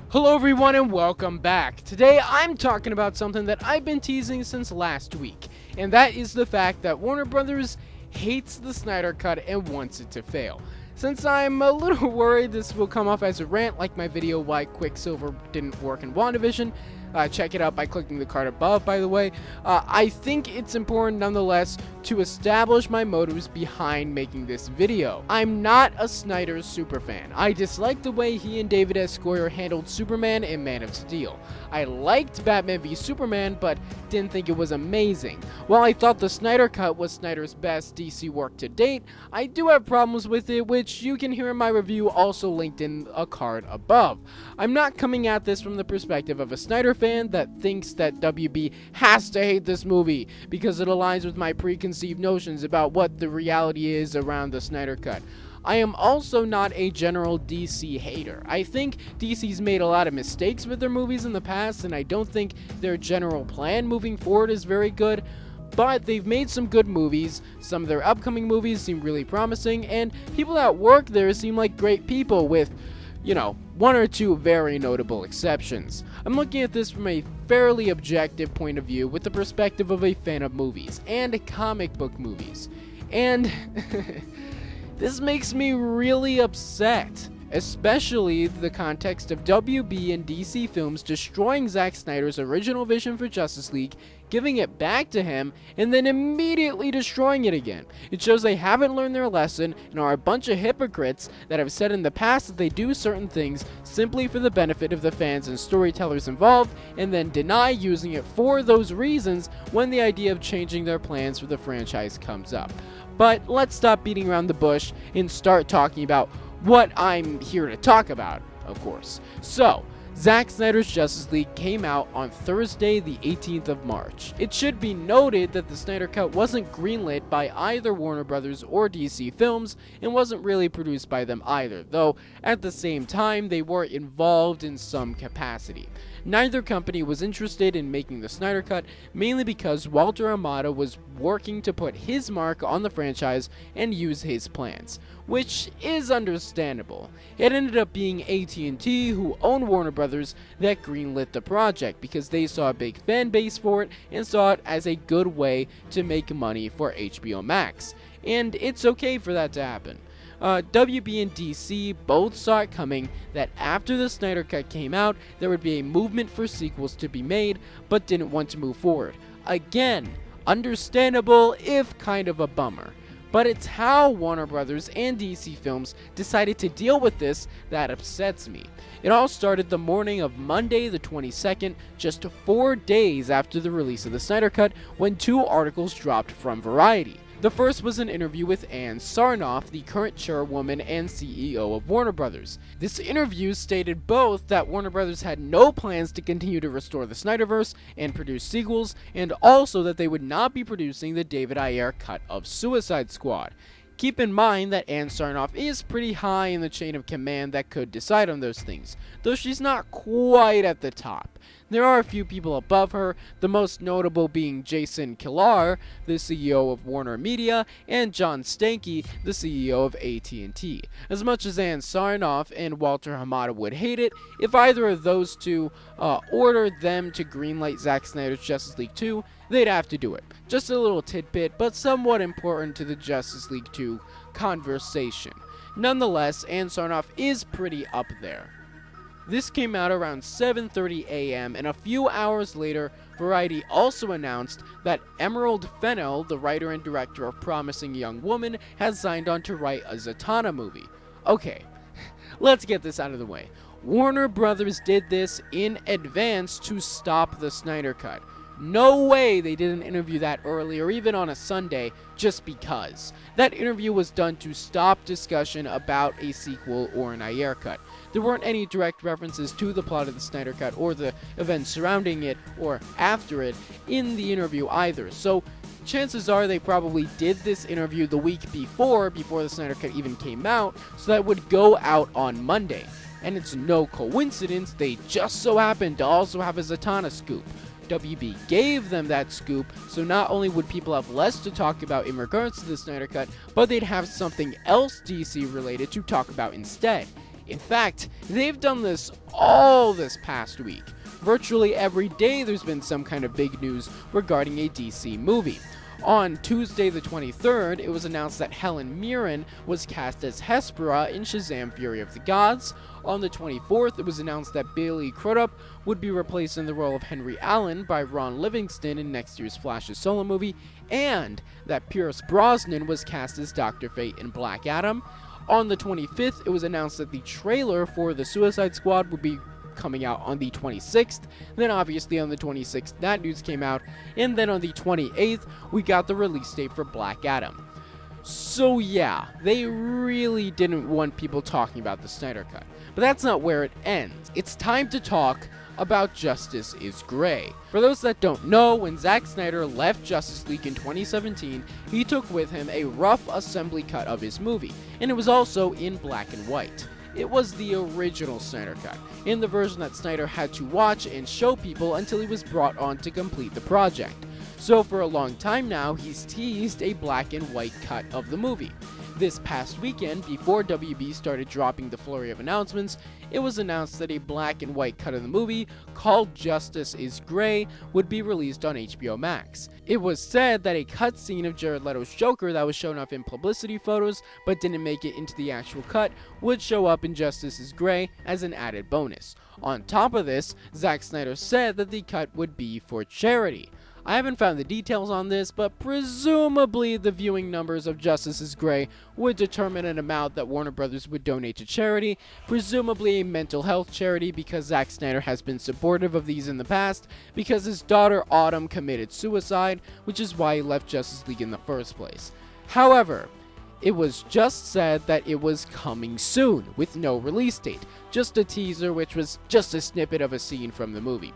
Hello everyone and welcome back. Today I'm talking about something that I've been teasing since last week, and that is the fact that Warner Brothers hates the Snyder Cut and wants it to fail. Since I'm a little worried this will come off as a rant like my video why Quicksilver didn't work in WandaVision, check it out by clicking the card above, by the way. I think it's important nonetheless to establish my motives behind making this video. I'm not a Snyder superfan. I dislike the way he and David S. Goyer handled Superman and Man of Steel. I liked Batman v Superman, but didn't think it was amazing. While I thought the Snyder Cut was Snyder's best DC work to date, I do have problems with it, which you can hear in my review, also linked in a card above. I'm not coming at this from the perspective of a Snyder fan that thinks that WB has to hate this movie because it aligns with my preconceived notions about what the reality is around the Snyder Cut. I am also not a general DC hater. I think DC's made a lot of mistakes with their movies in the past, and I don't think their general plan moving forward is very good. But they've made some good movies, some of their upcoming movies seem really promising, and people that work there seem like great people with, one or two very notable exceptions. I'm looking at this from a fairly objective point of view with the perspective of a fan of movies, and comic book movies. And this makes me really upset. Especially the context of WB and DC Films destroying Zack Snyder's original vision for Justice League, giving it back to him, and then immediately destroying it again. It shows they haven't learned their lesson and are a bunch of hypocrites that have said in the past that they do certain things simply for the benefit of the fans and storytellers involved, and then deny using it for those reasons when the idea of changing their plans for the franchise comes up. But let's stop beating around the bush and start talking about what I'm here to talk about, of course. So, Zack Snyder's Justice League came out on Thursday, the 18th of March. It should be noted that the Snyder Cut wasn't greenlit by either Warner Brothers or DC Films, and wasn't really produced by them either, though at the same time they were involved in some capacity. Neither company was interested in making the Snyder Cut, mainly because Walter Hamada was working to put his mark on the franchise and use his plans, which is understandable. It ended up being AT&T, who owned Warner Brothers, that greenlit the project because they saw a big fan base for it and saw it as a good way to make money for HBO Max. And it's okay for that to happen. WB and DC both saw it coming that after the Snyder Cut came out, there would be a movement for sequels to be made, but didn't want to move forward. Again, understandable if kind of a bummer. But it's how Warner Brothers and DC Films decided to deal with this that upsets me. It all started the morning of Monday the 22nd, just 4 days after the release of the Snyder Cut, when two articles dropped from Variety. The first was an interview with Ann Sarnoff, the current chairwoman and CEO of Warner Brothers. This interview stated both that Warner Brothers had no plans to continue to restore the Snyderverse and produce sequels, and also that they would not be producing the David Ayer cut of Suicide Squad. Keep in mind that Ann Sarnoff is pretty high in the chain of command that could decide on those things, though she's not quite at the top. There are a few people above her, the most notable being Jason Kilar, the CEO of Warner Media, and John Stankey, the CEO of AT&T. As much as Ann Sarnoff and Walter Hamada would hate it, if either of those two ordered them to greenlight Zack Snyder's Justice League 2, they'd have to do it. Just a little tidbit, but somewhat important to the Justice League 2 conversation. Nonetheless, Ann Sarnoff is pretty up there. This came out around 7:30 a.m., and a few hours later, Variety also announced that Emerald Fennell, the writer and director of Promising Young Woman, has signed on to write a Zatanna movie. Okay, let's get this out of the way. Warner Brothers did this in advance to stop the Snyder Cut. No way they did an interview that early or even on a Sunday just because. That interview was done to stop discussion about a sequel or an Ayer cut. There weren't any direct references to the plot of the Snyder Cut or the events surrounding it or after it in the interview either, so chances are they probably did this interview the week before the Snyder Cut even came out, so that would go out on Monday. And it's no coincidence they just so happened to also have a Zatanna scoop. WB gave them that scoop, so not only would people have less to talk about in regards to the Snyder Cut, but they'd have something else DC related to talk about instead. In fact, they've done this all this past week. Virtually every day there's been some kind of big news regarding a DC movie. On Tuesday the 23rd, it was announced that Helen Mirren was cast as Hespera in Shazam! Fury of the Gods. On the 24th, it was announced that Bailey Crudup would be replaced in the role of Henry Allen by Ron Livingston in next year's Flash's solo movie, and that Pierce Brosnan was cast as Dr. Fate in Black Adam. On the 25th, it was announced that the trailer for The Suicide Squad would be coming out on the 26th. Then obviously on the 26th that news came out, and then on the 28th we got the release date for Black Adam. So yeah, they really didn't want people talking about the Snyder Cut. But that's not where it ends. It's time to talk about Justice is Gray. For those that don't know, when Zack Snyder left Justice League in 2017, he took with him a rough assembly cut of his movie, and it was also in black and white. It was the original Snyder Cut, in the version that Snyder had to watch and show people until he was brought on to complete the project. So for a long time now, he's teased a black and white cut of the movie. This past weekend, before WB started dropping the flurry of announcements, it was announced that a black and white cut of the movie, called Justice is Gray, would be released on HBO Max. It was said that a cutscene of Jared Leto's Joker that was shown off in publicity photos but didn't make it into the actual cut would show up in Justice is Gray as an added bonus. On top of this, Zack Snyder said that the cut would be for charity. I haven't found the details on this, but presumably the viewing numbers of Justice is Gray would determine an amount that Warner Brothers would donate to charity, presumably a mental health charity, because Zack Snyder has been supportive of these in the past, because his daughter Autumn committed suicide, which is why he left Justice League in the first place. However, it was just said that it was coming soon, with no release date, just a teaser which was just a snippet of a scene from the movie.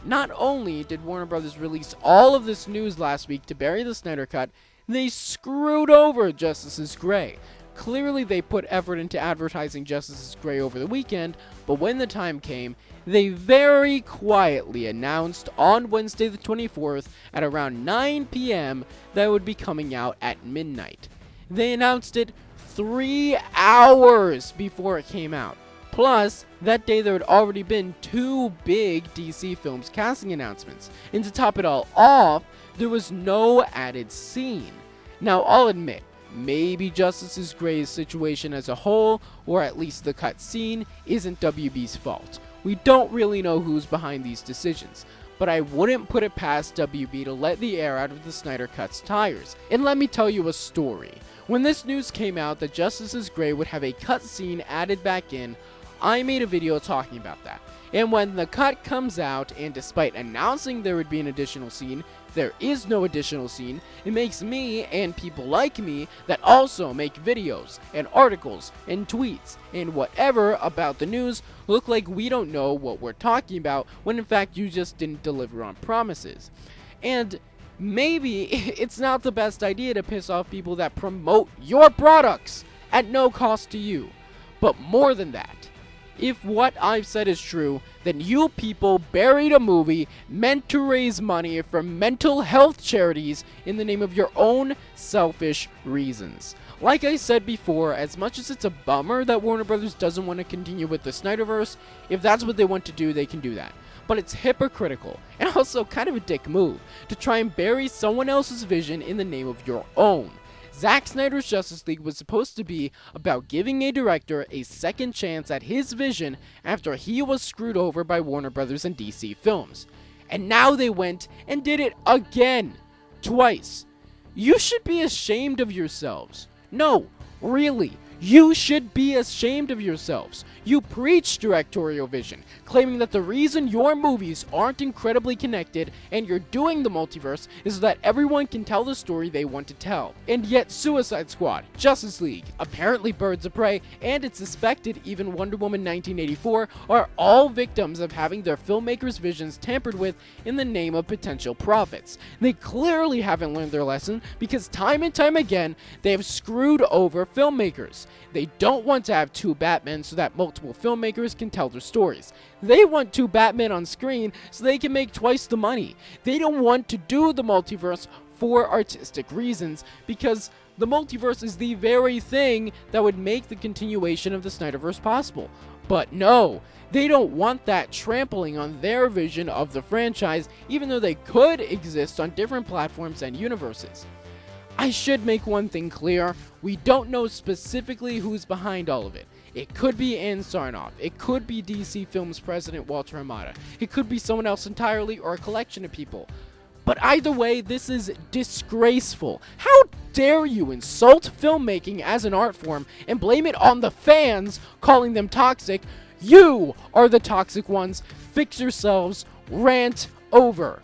Not only did Warner Brothers release all of this news last week to bury the Snyder Cut, they screwed over Justice is Gray. Clearly they put effort into advertising Justice is Gray over the weekend, but when the time came, they very quietly announced on Wednesday the 24th at around 9 p.m. that it would be coming out at midnight. They announced it 3 hours before it came out. Plus, that day there had already been 2 big DC Films casting announcements, and to top it all off, there was no added scene. Now, I'll admit, maybe Justice is Gray's situation as a whole, or at least the cut scene, isn't WB's fault. We don't really know who's behind these decisions, but I wouldn't put it past WB to let the air out of the Snyder Cut's tires. And let me tell you a story. When this news came out that Justice is Gray would have a cut scene added back in, I made a video talking about that. And when the cut comes out, and despite announcing there would be an additional scene, there is no additional scene, it makes me and people like me that also make videos and articles and tweets and whatever about the news look like we don't know what we're talking about, when in fact you just didn't deliver on promises. And maybe it's not the best idea to piss off people that promote your products at no cost to you. But more than that, if what I've said is true, then you people buried a movie meant to raise money for mental health charities in the name of your own selfish reasons. Like I said before, as much as it's a bummer that Warner Brothers doesn't want to continue with the Snyderverse, if that's what they want to do, they can do that. But it's hypocritical, and also kind of a dick move, to try and bury someone else's vision in the name of your own. Zack Snyder's Justice League was supposed to be about giving a director a second chance at his vision after he was screwed over by Warner Brothers and DC Films. And now they went and did it again. Twice. You should be ashamed of yourselves. No, really. You should be ashamed of yourselves. You preach directorial vision, claiming that the reason your movies aren't incredibly connected and you're doing the multiverse is so that everyone can tell the story they want to tell. And yet Suicide Squad, Justice League, apparently Birds of Prey, and it's suspected even Wonder Woman 1984 are all victims of having their filmmakers' visions tampered with in the name of potential profits. They clearly haven't learned their lesson because time and time again, they have screwed over filmmakers. They don't want to have 2 Batmen so that multiple filmmakers can tell their stories. They want 2 Batmen on screen so they can make twice the money. They don't want to do the multiverse for artistic reasons because The multiverse is the very thing that would make the continuation of the Snyderverse possible. But no, they don't want that trampling on their vision of the franchise, even though they could exist on different platforms and universes. I should make one thing clear, we don't know specifically who's behind all of it. It could be Ann Sarnoff, it could be DC Films president Walter Hamada, it could be someone else entirely or a collection of people. But either way, this is disgraceful. How dare you insult filmmaking as an art form and blame it on the fans, calling them toxic? You are the toxic ones. Fix yourselves. Rant over.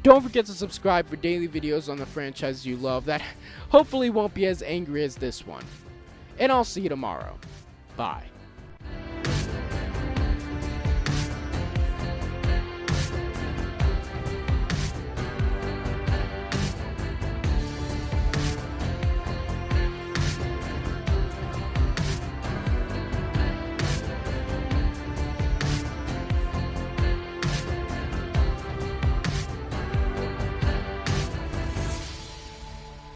Don't forget to subscribe for daily videos on the franchises you love that hopefully won't be as angry as this one. And I'll see you tomorrow. Bye.